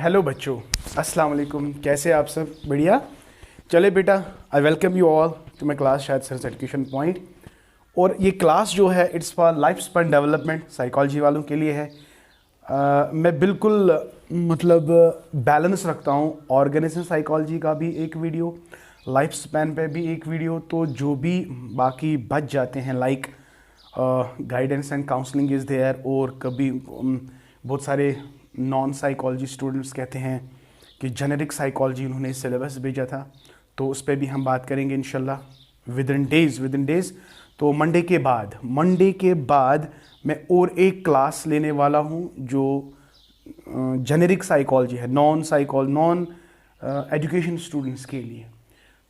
Hello बच्चों, अस्सलाम वालेकुम। कैसे आप सब? बढ़िया। चले बेटा, I welcome you all to my class शायद सर एजुकेशन पॉइंट। और ये क्लास जो है it's for life span development, psychology वालों के लिए है। मैं बिल्कुल मतलब बैलेंस रखता हूँ। ऑर्गेनाइजेशन साइकोलॉजी का भी एक वीडियो, लाइफ स्पैन पे भी एक वीडियो, तो जो भी बाकी बच जाते हैं like guidance and counselling is there. और कभी बहुत सारे नॉन साइकोलॉजी स्टूडेंट्स कहते हैं कि जेनेरिक साइकोलॉजी उन्होंने सिलेबस भेजा था, तो उस पर भी हम बात करेंगे इंशाल्लाह विद इन डेज़। तो मंडे के बाद मैं और एक क्लास लेने वाला हूँ जो जेनेरिक साइकोलॉजी है, नॉन एजुकेशन स्टूडेंट्स के लिए।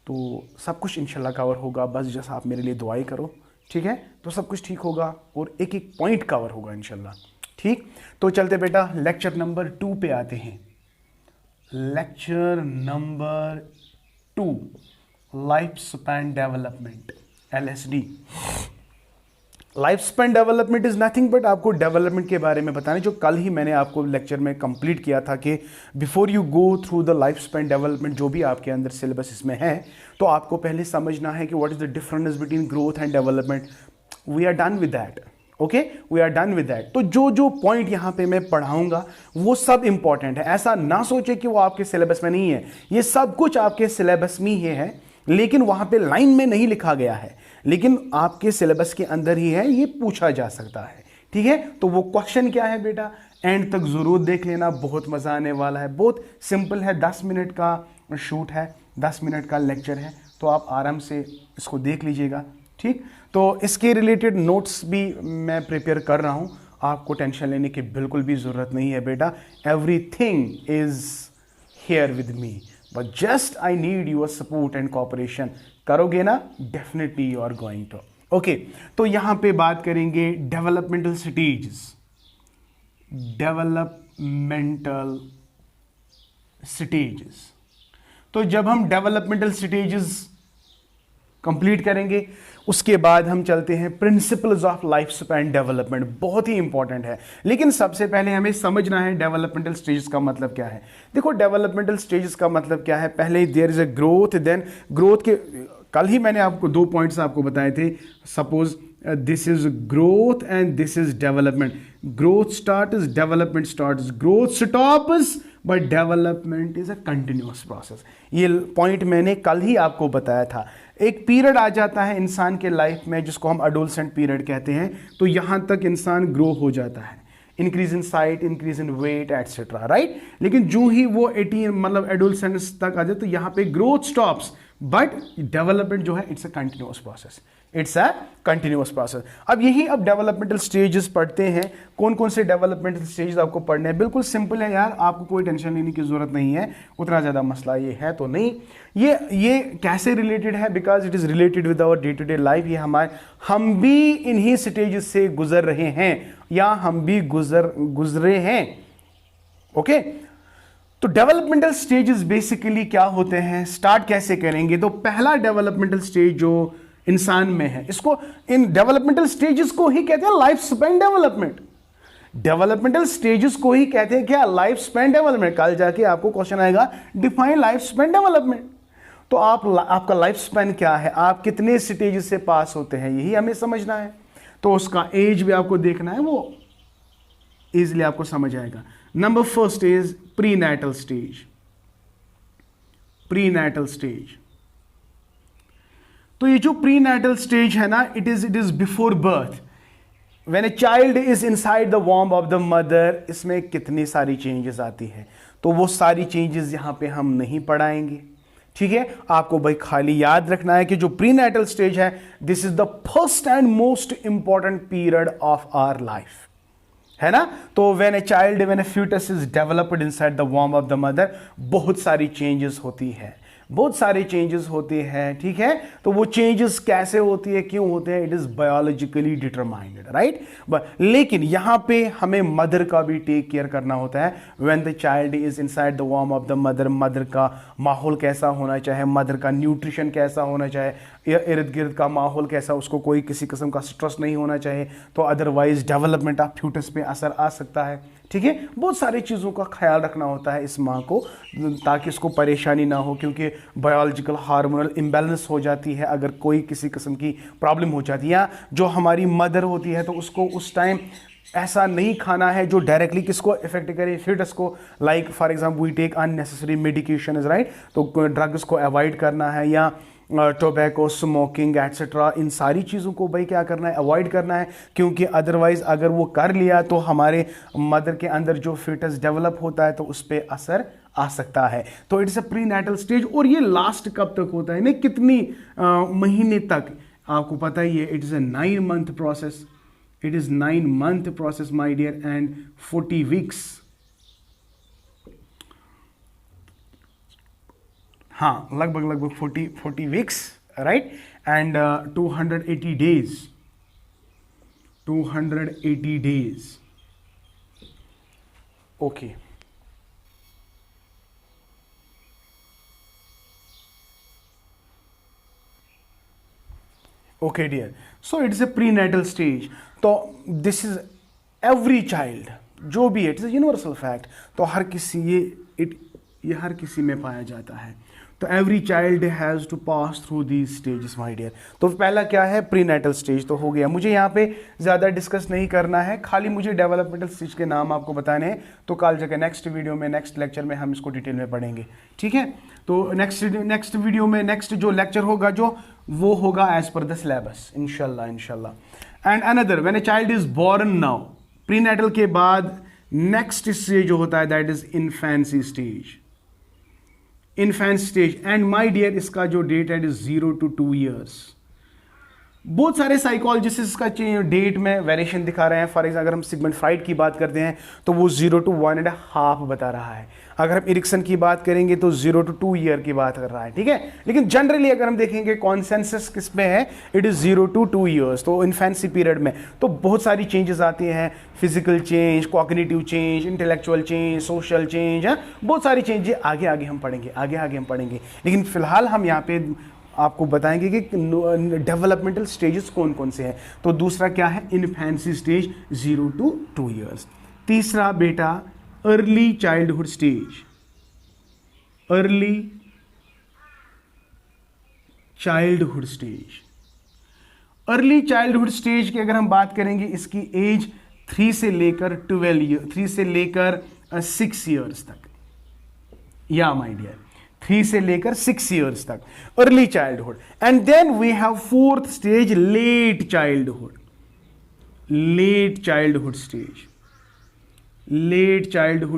तो सब कुछ इंशाल्लाह कवर होगा, बस जैसा आप मेरे लिए दुआएं करो, ठीक है? तो सब कुछ ठीक होगा और एक एक पॉइंट कवर होगा इंशाल्लाह, ठीक? तो चलते बेटा लेक्चर नंबर 2 पे आते हैं। Lecture number 2, life span development, LSD। Life span development is nothing but आपको डेवलपमेंट के बारे में बताना, जो कल ही मैंने आपको लेक्चर में कंप्लीट किया था कि before you go through the life span development, जो भी आपके अंदर सिलेबस इसमें है, तो आपको पहले समझना है कि what is the difference between growth and development. We are done with that, okay, we are done with that. तो जो जो पॉइंट यहाँ पे मैं पढ़ाऊंगा वो सब इंपॉर्टेंट है। ऐसा ना सोचे कि वो आपके सिलेबस में नहीं है, ये सब कुछ आपके सिलेबस में ही है, लेकिन वहाँ पे लाइन में नहीं लिखा गया है, लेकिन आपके सिलेबस के अंदर ही है, ये पूछा जा सकता है, ठीक है? तो वो क्वेश्चन क्या है बेटा, एंड तक ज़रूर देख लेना, बहुत मज़ा आने वाला है। बहुत सिंपल है, 10 मिनट का शूट है, 10 मिनट का लेक्चर है, तो आप आराम से इसको देख लीजिएगा, ठीक? तो इसके रिलेटेड नोट्स भी मैं प्रिपेयर कर रहा हूँ, आपको टेंशन लेने की बिल्कुल भी ज़रूरत नहीं है बेटा। Everything is here with me, but just I need your support and cooperation. करोगे ना? Definitely you are going to. Okay, तो यहाँ पे बात करेंगे डेवलपमेंटल स्टेजेस। तो जब हम डेवलपमेंटल स्टेजेस कंप्लीट करेंगे, उसके बाद हम चलते हैं principles of life span development. बहुत ही इंपॉर्टेंट है, लेकिन सबसे पहले हमें समझना है डेवलपमेंटल स्टेजेस का मतलब क्या है। देखो, डेवलपमेंटल स्टेजेस का मतलब क्या है, पहले there is a growth, then growth के कल ही मैंने आपको 2 पॉइंट्स आपको बताए थे। Suppose this is growth and this is development. Growth starts, development starts. Growth stops but development is a continuous process. ये पॉइंट मैंने कल ही आपको बताया था। एक पीरियड आ जाता है इंसान के लाइफ में जिसको हम एडोलसेंट पीरियड कहते हैं, तो यहाँ तक इंसान ग्रो हो जाता है, increase in size, increase in weight etcetera, right? लेकिन जो ही वो 18 मतलब एडोलसेंस तक आ जाए तो यहाँ पे ग्रोथ स्टॉप्स, बट डेवलपमेंट जो है it's a continuous process, it's a continuous process. अब यही अब डेवलपमेंटल स्टेजेस पढ़ते हैं। कौन कौन से डेवलपमेंटल स्टेजेस आपको पढ़ने हैं? बिल्कुल सिंपल है यार, आपको कोई टेंशन लेने की जरूरत नहीं है, उतना ज़्यादा मसला ये है तो नहीं। ये कैसे रिलेटेड है? Because it is related with our day to day life. ये हम भी इन्हीं स्टेजेस से गुजर रहे हैं या हम भी गुजरे हैं, ओके? तो डेवलपमेंटल स्टेजेस बेसिकली क्या होते हैं, स्टार्ट कैसे करेंगे? तो पहला डेवलपमेंटल स्टेज जो इंसान में है, इसको इन डेवलपमेंटल स्टेजेस को ही कहते हैं life span development. Developmental stages को ही कहते हैं क्या? Life span development. कल जाके आपको क्वेश्चन आएगा डिफाइन लाइफ स्पैन डेवलपमेंट। तो आपका लाइफ स्पैन क्या है, आप कितने स्टेजेस से पास होते हैं, यही हमें समझना है। तो उसका एज भी आपको देखना है, वो इजिली आपको समझ आएगा। Number first is prenatal stage. Prenatal stage, तो ये जो प्रीनैटल स्टेज है ना, it is before birth, when a child is inside the वॉर्म ऑफ द मदर। इसमें कितनी सारी चेंजेस आती है, तो वो सारी चेंजेस यहां पे हम नहीं पढ़ाएंगे, ठीक है? आपको भाई खाली याद रखना है कि जो प्रीनैटल स्टेज है, this is the first and most important period of our life, है ना? तो when a foetus is developed inside the वॉर्म ऑफ द मदर, बहुत सारी चेंजेस होती है, बहुत सारे चेंजेस होते हैं, ठीक है? तो वो चेंजेस कैसे होती है, क्यों होते हैं, it is biologically determined, right? लेकिन यहां पे हमें मदर का भी टेक केयर करना होता है। When the child is inside the वॉर्म ऑफ द मदर, मदर का माहौल कैसा होना चाहिए, मदर का न्यूट्रिशन कैसा होना चाहिए, इर्द गिर्द का माहौल कैसा, उसको कोई किसी किस्म का स्ट्रेस नहीं होना चाहिए, तो अदरवाइज डेवलपमेंट ऑफ फ्यूटस पे असर आ सकता है, ठीक है, बहुत सारी चीज़ों का ख्याल रखना होता है इस माँ को, ताकि उसको परेशानी ना हो, क्योंकि बायोलॉजिकल हार्मोनल इम्बैलेंस हो जाती है अगर कोई किसी किस्म की प्रॉब्लम हो जाती है, या जो हमारी मदर होती है तो उसको उस टाइम ऐसा नहीं खाना है जो डायरेक्टली किसको इफेक्ट करे, फिटस को। Like for example we take unnecessary medication, right, तो ड्रग्स को अवॉइड करना है, या टोबैको, स्मोकिंग एट्सेट्रा, इन सारी चीज़ों को भाई क्या करना है, अवॉइड करना है, क्योंकि अदरवाइज अगर वो कर लिया तो हमारे मदर के अंदर जो फिटस डेवलप होता है तो उस पर असर आ सकता है। तो it's a prenatal stage. और ये लास्ट कब तक होता है, नहीं कितनी महीने तक, आपको पता ही है, it is a 9 month process. It is 9 month process, my dear, and 40 weeks. हाँ, लगभग 40 weeks, right? And 280 days. 280 days. Okay. Okay, dear. So it's a prenatal stage. तो दिस इज एवरी चाइल्ड, जो भी है, इट्स यूनिवर्सल फैक्ट। तो हर किसी ये हर किसी में पाया जाता है। तो every child has to pass through these stages, my dear. तो पहला क्या है, प्रीनेटल स्टेज तो हो गया। मुझे यहाँ पे ज़्यादा डिस्कस नहीं करना है, खाली मुझे डेवलपमेंटल स्टेज के नाम आपको बताने हैं। तो कल जगह नेक्स्ट वीडियो में, नेक्स्ट लेक्चर में हम इसको डिटेल में पढ़ेंगे, ठीक है। तो नेक्स्ट वीडियो में नेक्स्ट जो लेक्चर होगा वो होगा एज पर द सिलेबस, इंशाल्लाह। And another, when a child is born now, prenatal के बाद नेक्स्ट स्टेज जो होता है that is infancy stage. Infant stage, and my dear इसका जो डेट है इज 0 to 2 years। बहुत सारे साइकोलॉजिस्ट इसका डेट में वेरिएशन दिखा रहे हैं। फॉर एग्जाम्पल अगर हम सिगमंड फ्राइड की बात करते हैं तो वो 0 to 1.5 बता रहा है। अगर हम एरिक्सन की बात करेंगे तो 0 to 2 year की बात कर रहा है, ठीक है। लेकिन जनरली अगर हम देखेंगे कॉन्सेंसस किस में है, इट इज 0 to 2 years। तो इन्फेंसी पीरियड में तो बहुत सारी चेंजेस आती हैं, physical change, cognitive change, intellectual change, social change, है बहुत सारी चेंजेस आगे हम पढ़ेंगे। लेकिन फिलहाल हम यहाँ पे आपको बताएंगे कि डेवलपमेंटल स्टेजेस कौन कौन से हैं। तो दूसरा क्या है, इन्फेंसी स्टेज 0 to 2 years। तीसरा बेटा early childhood stage. Early childhood stage की अगर हम बात करेंगे, इसकी एज 3 से लेकर 6 years तक, या माय डियर 3 से लेकर 6 years तक early childhood. And then we have fourth stage, late childhood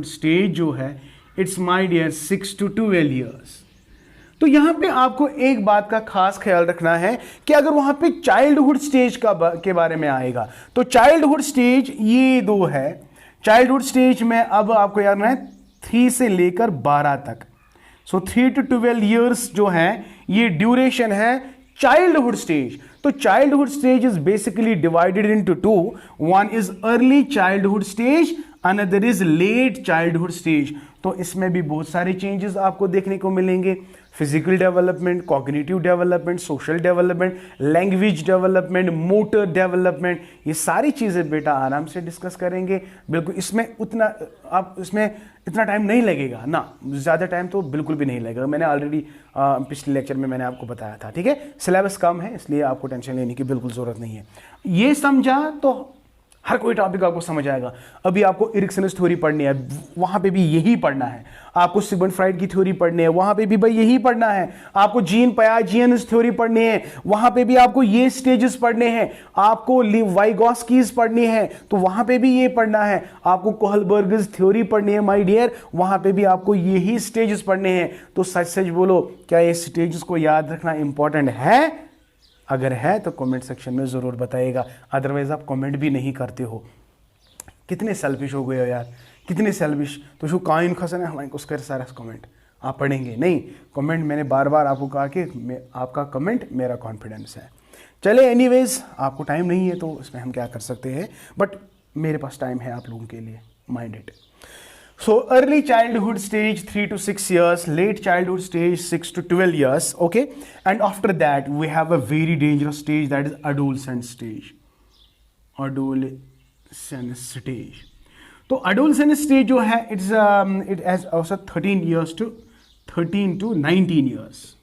stage जो है, it's my dear 6 to 12 years। तो यहां पे आपको एक बात का खास ख्याल रखना है कि अगर वहां पे चाइल्डहुड स्टेज के बारे में आएगा तो चाइल्डहुड स्टेज ये 2 है। चाइल्डहुड स्टेज में अब आपको याद रखना है 3 से लेकर 12 तक। सो 3 to 12 years जो है ये ड्यूरेशन है चाइल्डहुड स्टेज। तो childhood stage is basically divided into 2। One is early childhood stage, another is late childhood stage. तो इसमें भी बहुत सारे चेंजेस आपको देखने को मिलेंगे, physical development, cognitive development, social development, language development, motor development, ये सारी चीज़ें बेटा आराम से डिस्कस करेंगे। बिल्कुल इसमें इतना टाइम नहीं लगेगा ना, ज़्यादा टाइम तो बिल्कुल भी नहीं लगेगा। मैंने ऑलरेडी पिछले लेक्चर में मैंने आपको बताया था, ठीक है। सिलेबस कम है इसलिए आपको टेंशन लेने की बिल्कुल ज़रूरत नहीं है। ये समझा तो हर कोई टॉपिक आपको समझ आएगा। अभी आपको इरिक्सनस थ्योरी पढ़नी है, वहां पे भी यही पढ़ना है। आपको सिगमंड फ्राइड की थ्योरी पढ़नी है, वहां पे भी भाई यही पढ़ना है। आपको जीन पियाजेंस थ्योरी पढ़नी है, वहां पे भी आपको ये स्टेजेस पढ़ने हैं। आपको वाइगोस्कीज पढ़नी है तो वहां पे भी ये पढ़ना है। आपको कोहलबर्गस थ्योरी पढ़नी है माय डियर, वहां पे भी आपको यही स्टेजेस पढ़ने हैं। तो सच बोलो, क्या ये स्टेजेस को याद रखना इंपॉर्टेंट है? अगर है तो कमेंट सेक्शन में ज़रूर बताइएगा, अदरवाइज आप कमेंट भी नहीं करते हो। कितने सेल्फिश हो गए हो यार, कितने सेल्फिश। तो जो काइन खसन है हमारे उसका सारा कमेंट आप पढ़ेंगे नहीं। कमेंट मैंने बार बार आपको कहा कि आपका कमेंट मेरा कॉन्फिडेंस है। चले एनीवेज, आपको टाइम नहीं है तो इसमें हम क्या कर सकते हैं, बट मेरे पास टाइम है आप लोगों के लिए, mind it. So early childhood stage 3 to 6 years, late childhood stage 6 to 12 years, okay? And after that we have a very dangerous stage, that is adolescent stage. तो एडोलसेंस स्टेज जो है it has औसत 13 to 19 years.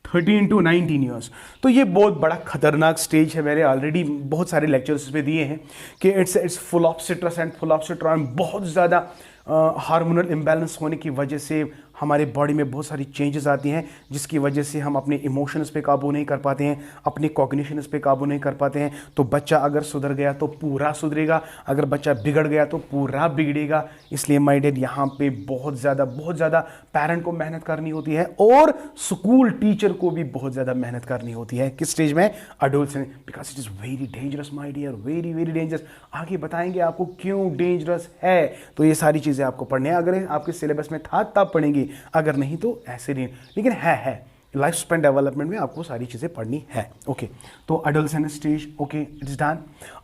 13 to 19 years. तो ये बहुत बड़ा खतरनाक stage है। मैंने ऑलरेडी बहुत सारे लेक्चर्स पे दिए हैं कि it's full of stress and full of stress. बहुत ज़्यादा हार्मोनल इम्बैलेंस होने की वजह से हमारे बॉडी में बहुत सारी चेंजेस आती हैं, जिसकी वजह से हम अपने इमोशंस पे काबू नहीं कर पाते हैं, अपने कॉग्निशंस पे काबू नहीं कर पाते हैं। तो बच्चा अगर सुधर गया तो पूरा सुधरेगा, अगर बच्चा बिगड़ गया तो पूरा बिगड़ेगा। इसलिए माय डियर यहाँ पे बहुत ज़्यादा पेरेंट को मेहनत करनी होती है और स्कूल टीचर को भी बहुत ज़्यादा मेहनत करनी होती है। किस स्टेज में? Adolescence, because it is very dangerous my dear, very very dangerous. आगे बताएंगे आपको क्यों डेंजरस है। तो ये सारी चीज़ें आपको पढ़ने हैं। अगर आपके सिलेबस में था तब पढ़ेंगे, अगर नहीं तो ऐसे नहीं। लेकिन है लाइफ स्पैन डेवलपमेंट में आपको सारी चीजें पढ़नी है। ओके, तो adolescence stage, okay, it is done.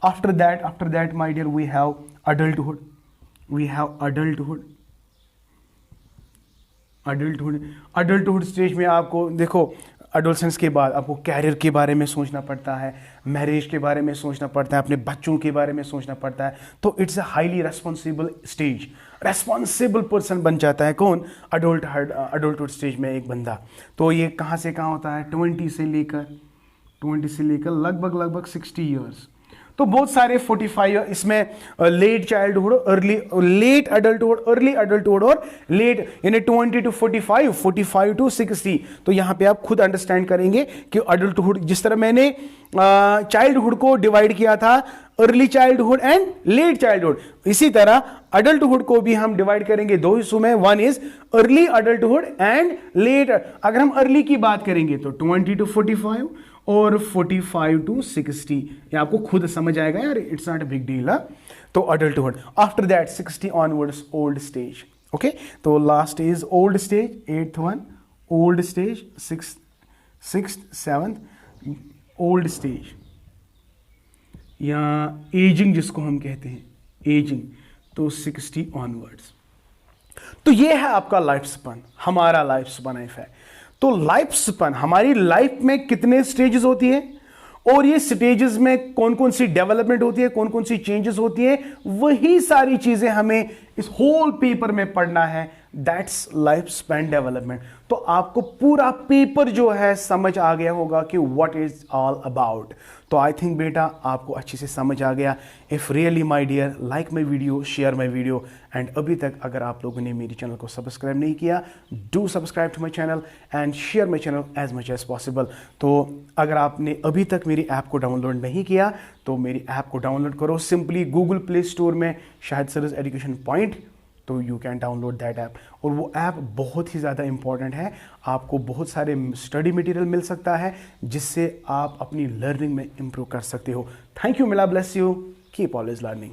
After that my dear we have adulthood. Adulthood stage में आपको देखो, एडोलसेंस के बाद आपको कैरियर के बारे में सोचना पड़ता है, मैरिज के बारे में सोचना पड़ता है, अपने बच्चों के बारे में सोचना पड़ता है। तो it's a highly responsible stage. Responsible person बन जाता है कौन? अडल्टहुड स्टेज में एक बंदा। तो ये कहाँ से कहाँ होता है? 20 से लेकर लगभग 60 ईयर्स। तो बहुत सारे 45 इसमें late childhood, late adulthood, early adulthood और लेट, यानी 20 टू 45, 45 टू 60। तो यहाँ पे आप खुद अंडरस्टैंड करेंगे कि अडल्टहुड, जिस तरह मैंने चाइल्डहुड को डिवाइड किया था early childhood and let childhood, इसी तरह अडल्टहुड को भी हम डिवाइड करेंगे दो हिस्सों में। One is early adulthood and let. अगर हम अर्ली की बात करेंगे तो 20 टू 45 और 45 टू 60। ये आपको खुद समझ आएगा यार, it's not a big deal. तो adulthood. After that 60 onwards old stage. Okay, तो last is old stage, 8th one old stage, 6th 7th old stage, या एजिंग जिसको हम कहते हैं, एजिंग। तो 60 ऑनवर्ड्स। तो ये है आपका लाइफ स्पैन, हमारा लाइफ स्पैन है। तो लाइफ स्पैन, हमारी लाइफ में कितने स्टेजेस होती है और ये स्टेजेस में कौन कौन सी डेवलपमेंट होती है, कौन कौन सी चेंजेस होती है, वही सारी चीजें हमें इस होल पेपर में पढ़ना है। That's life span development. तो आपको पूरा पेपर जो है समझ आ गया होगा कि व्हाट इज ऑल अबाउट। तो आई थिंक बेटा आपको अच्छे से समझ आ गया। If really my dear, like my video, share my video, and अभी तक अगर आप लोगों ने मेरे चैनल को सब्सक्राइब नहीं किया, do subscribe to my channel and share my channel as much as possible. तो अगर आपने अभी तक मेरी ऐप को डाउनलोड नहीं किया तो मेरी ऐप को डाउनलोड करो सिंपली गूगल प्ले स्टोर में, शाहिद सरस एजुकेशन पॉइंट, तो you can download that app. और वो ऐप बहुत ही ज़्यादा इंपॉर्टेंट है। आपको बहुत सारे स्टडी मटेरियल मिल सकता है जिससे आप अपनी लर्निंग में इंप्रूव कर सकते हो। थैंक यू, मिला bless you, keep always learning.